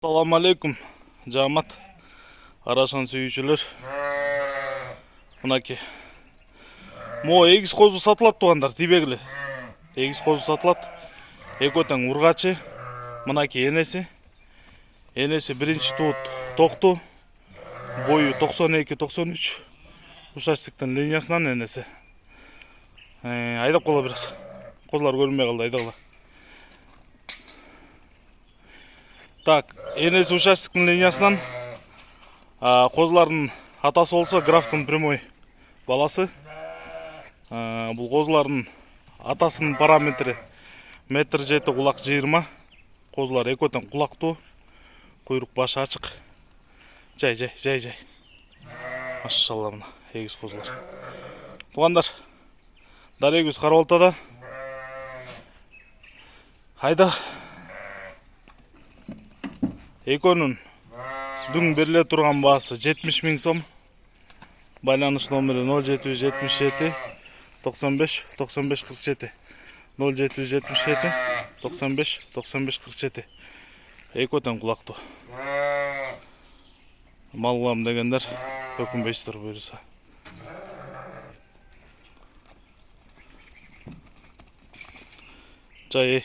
Assalamu alaikum, Camat. Araşan sүйүүчүлөр. Мынакей. Мо эгиз козу сатылат тугандар, тибегиле. Эгиз козу сатылат. Экөө тең ургачы. Мынакей энеси. Энеси биринчи туут токту. Бою 92-93. Ушаштыктын линиясынан энеси. Айдап кала берес. Козулар көрүнбөй калды, айдагыла. Так, энеси ушаштыктын линиясынан козулардын атасы болсо графтын прямой баласы. Бул козулардын атасынын параметри 1,7 м, кулак 20. Козулар экөө тең кулактуу, куйрук башы ачык. Жай. Машалла, мына эгиз козулар. Тугандар, дарегибиз Карабалтада. Айда. Экөөнүн дүң бериле турган баасы 70 000 сом. Байланыш номери 0777 95 95 47. 0777 95 95 47. Экөө тең кулактуу. Мал алам дегендер өкүнбөйсүздөр буюрса. Жай.